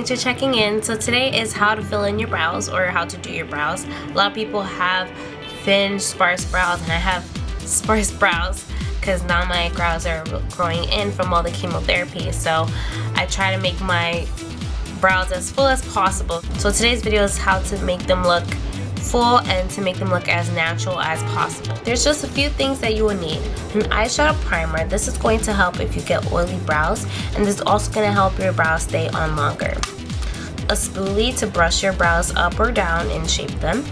thanks for checking in. So today is how to fill in your brows, or how to do your brows. A lot of people have thin, sparse brows, and I have sparse brows because now my brows are growing in from all the chemotherapy. So I try to make my brows as full as possible. So today's video is how to make them look full and to make them look as natural as possible. There's just a few things that you will need. An eyeshadow primer. This is going to help if you get oily brows, and this is also going to help your brows stay on longer. A spoolie to brush your brows up or down and shape them.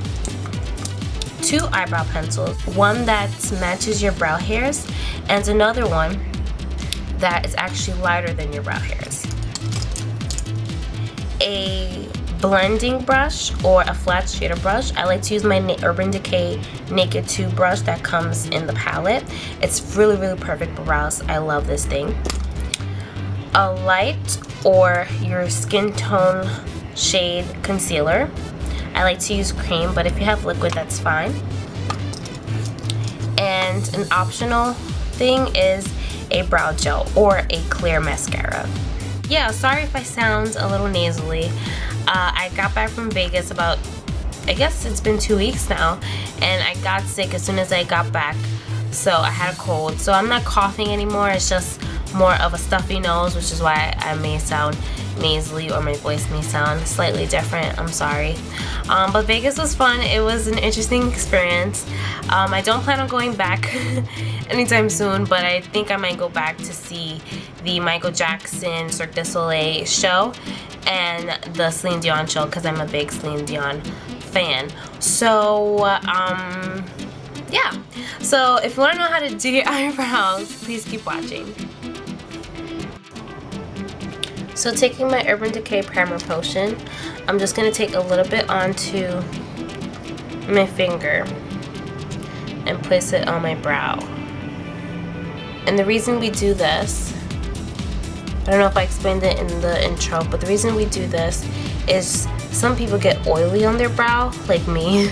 2 eyebrow pencils, one that matches your brow hairs and another one that is actually lighter than your brow hairs. A blending brush or a flat shader brush. I like to use my Urban Decay Naked 2 brush that comes in the palette. It's really perfect for brows. I love this thing. A light or your skin tone shade concealer. I like to use cream, but if you have liquid, that's fine. And an optional thing is a brow gel or a clear mascara. Yeah, sorry if I sound a little nasally. I got back from Vegas about, I guess it's been 2 weeks now, and I got sick as soon as I got back, so I had a cold. So I'm not coughing anymore, it's just more of a stuffy nose, which is why I may sound nasally or my voice may sound slightly different. I'm sorry. But Vegas was fun. It was an interesting experience. I don't plan on going back anytime soon, but I think I might go back to see the Michael Jackson Cirque du Soleil show and the Celine Dion show because I'm a big Celine Dion fan. So yeah, so if you want to know how to do your eyebrows, please keep watching. So taking my Urban Decay Primer Potion, I'm just going to take a little bit onto my finger and place it on my brow. And the reason we do this, I don't know if I explained it in the intro, but the reason we do this is some people get oily on their brow, like me,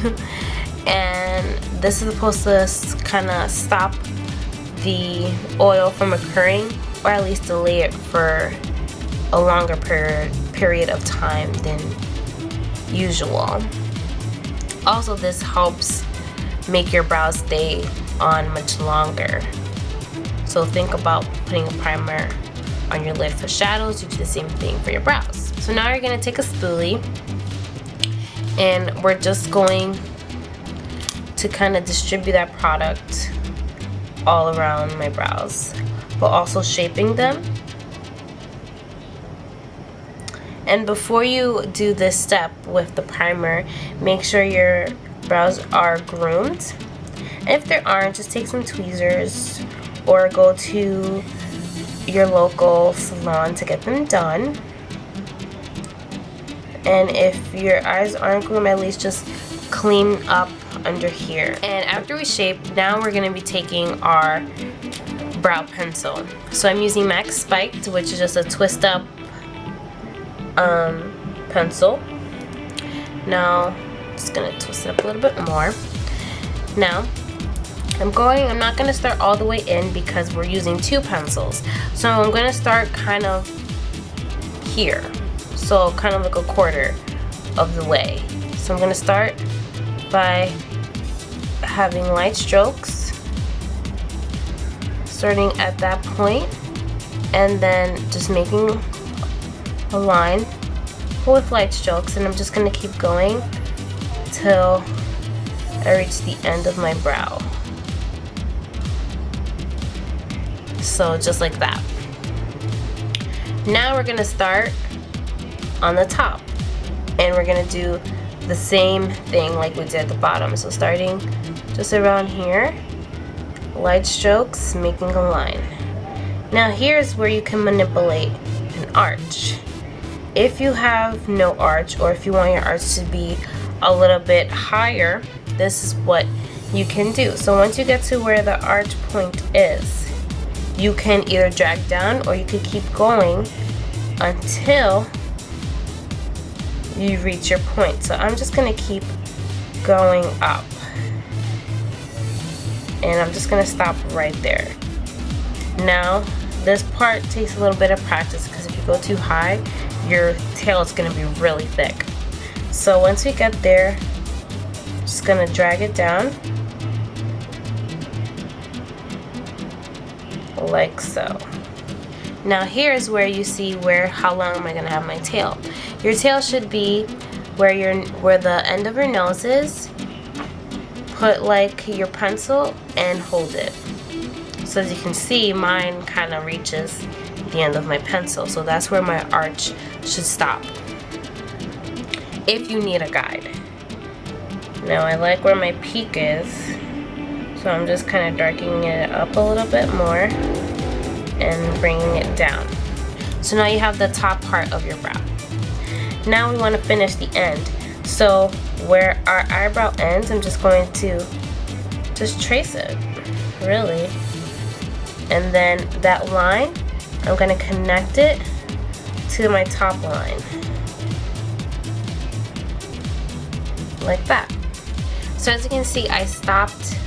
and this is supposed to kind of stop the oil from occurring, or at least delay it for a longer period of time than usual. Also, this helps make your brows stay on much longer. So think about putting a primer on your lid for shadows. You do the same thing for your brows. So now you're going to take a spoolie, and we're just going to kind of distribute that product all around my brows, but also shaping them. And before you do this step with the primer, make sure your brows are groomed. And if they aren't, just take some tweezers or go to your local salon to get them done. And if your eyes aren't groomed, at least just clean up under here. And after we shape, now we're going to be taking our brow pencil. So I'm using MAC Spiked, which is just a twist up pencil. Now I'm just gonna twist it up a little bit more. Now I'm not gonna start all the way in because we're using 2 pencils, so I'm gonna start kind of here, so kind of like a quarter of the way. So I'm gonna start by having light strokes starting at that point, and then just making a line with light strokes, and I'm just going to keep going till I reach the end of my brow. So just like that. Now we're going to start on the top, and we're going to do the same thing like we did at the bottom. So starting just around here, light strokes, making a line. Now here's where you can manipulate an arch. If you have no arch, or if you want your arch to be a little bit higher, this is what you can do. So once you get to where the arch point is, you can either drag down or you can keep going until you reach your point. So I'm just going to keep going up, and I'm just going to stop right there. Now This part takes a little bit of practice because if you go too high, your tail is going to be really thick. So once we get there, just going to drag it down like so. Now here's where you see how long am I going to have my tail. Your tail should be where the end of your nose is. Put like your pencil and hold it. So as you can see, mine kind of reaches the end of my pencil. So that's where my arch should stop. If you need a guide. Now I like where my peak is. So I'm just kind of darkening it up a little bit more and bringing it down. So now you have the top part of your brow. Now we want to finish the end. So where our eyebrow ends, I'm just going to just trace it, really. And then that line, I'm going to connect it to my top line. Like that. So as you can see, I stopped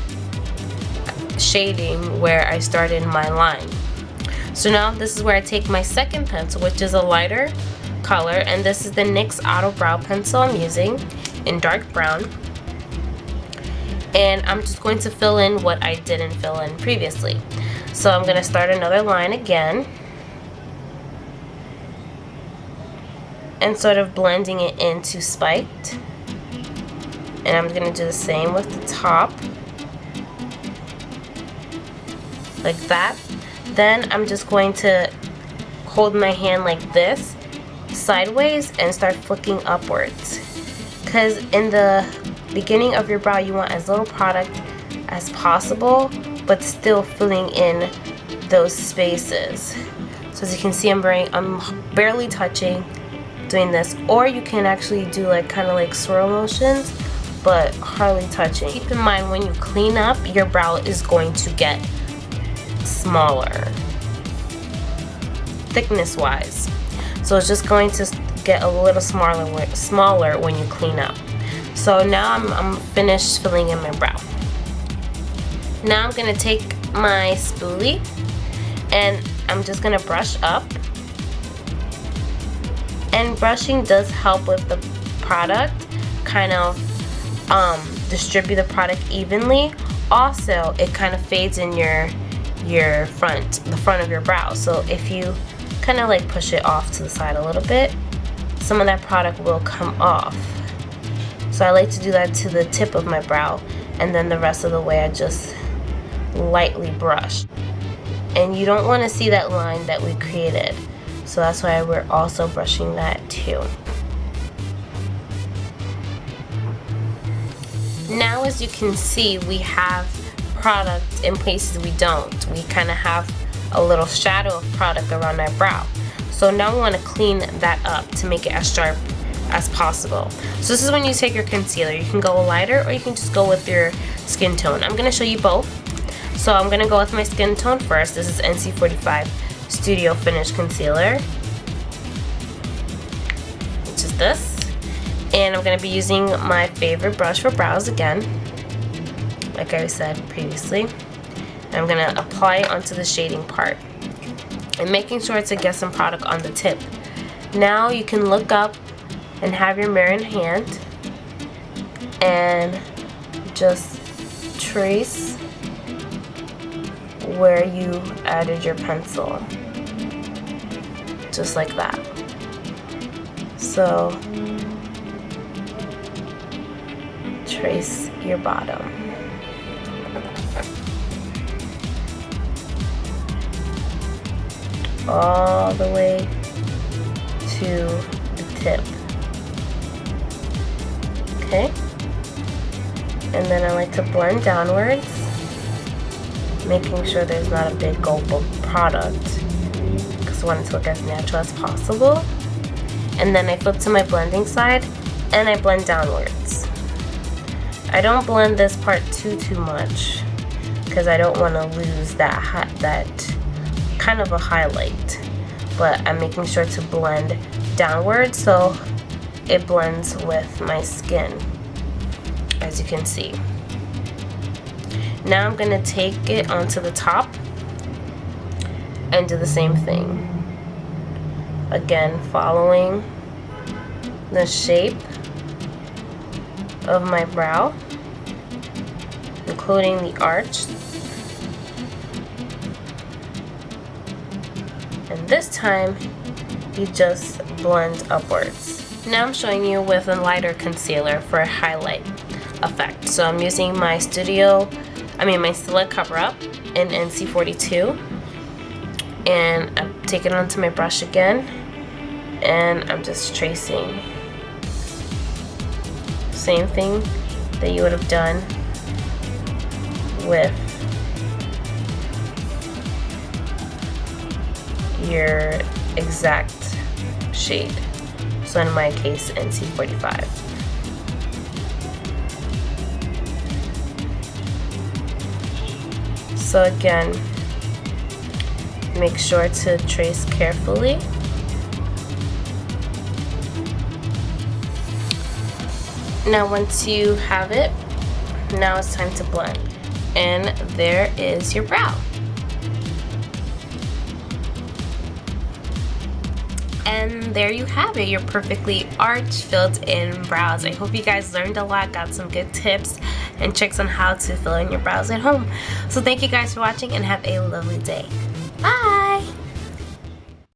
shading where I started my line. So now this is where I take my second pencil, which is a lighter color, and this is the NYX Auto Brow Pencil I'm using in dark brown. And I'm just going to fill in what I didn't fill in previously. So I'm going to start another line again and sort of blending it into spiked. And I'm going to do the same with the top, like that. Then I'm just going to hold my hand like this, sideways, and start flicking upwards. Because in the beginning of your brow, you want as little product as possible, but still filling in those spaces. So as you can see, I'm barely touching doing this. Or you can actually do like kind of like swirl motions, but hardly touching. Keep in mind, when you clean up, your brow is going to get smaller, thickness wise. So it's just going to get a little smaller when you clean up. So now I'm finished filling in my brow. Now I'm gonna take my spoolie and I'm just gonna brush up. And brushing does help with the product, kind of distribute the product evenly. Also, it kind of fades in the front of your brow. So if you kind of like push it off to the side a little bit, some of that product will come off. So I like to do that to the tip of my brow, and then the rest of the way I just lightly brush. And you don't want to see that line that we created, so that's why we're also brushing that too. Now as you can see, we have product in places we don't. We kind of have a little shadow of product around our brow. So now we want to clean that up to make it as sharp as possible. So this is when you take your concealer. You can go lighter or you can just go with your skin tone. I'm going to show you both. So I'm going to go with my skin tone first. This is NC45 Studio Finish Concealer, which is this. And I'm going to be using my favorite brush for brows again, like I said previously. And I'm going to apply it onto the shading part and making sure to get some product on the tip. Now you can look up and have your mirror in hand and just trace where you added your pencil, just like that. So trace your bottom. All the way to the tip. Okay? And then I like to blend downwards, making sure there's not a big gulp of product, because I want it to look as natural as possible. And then I flip to my blending side and I blend downwards. I don't blend this part too much because I don't want to lose that kind of a highlight, but I'm making sure to blend downwards so it blends with my skin, as you can see. Now I'm going to take it onto the top and do the same thing. Again, following the shape of my brow, including the arch. And this time, you just blend upwards. Now I'm showing you with a lighter concealer for a highlight effect. So I'm using my my Stila Cover Up in NC42. And I'm taking it onto my brush again. And I'm just tracing. Same thing that you would have done with your exact shade. So in my case, NC45. So again, make sure to trace carefully. Now once you have it, now it's time to blend. And there is your brow. And there you have it, your perfectly arched, filled-in brows. I hope you guys learned a lot, got some good tips and tricks on how to fill in your brows at home. So thank you guys for watching and have a lovely day. Bye!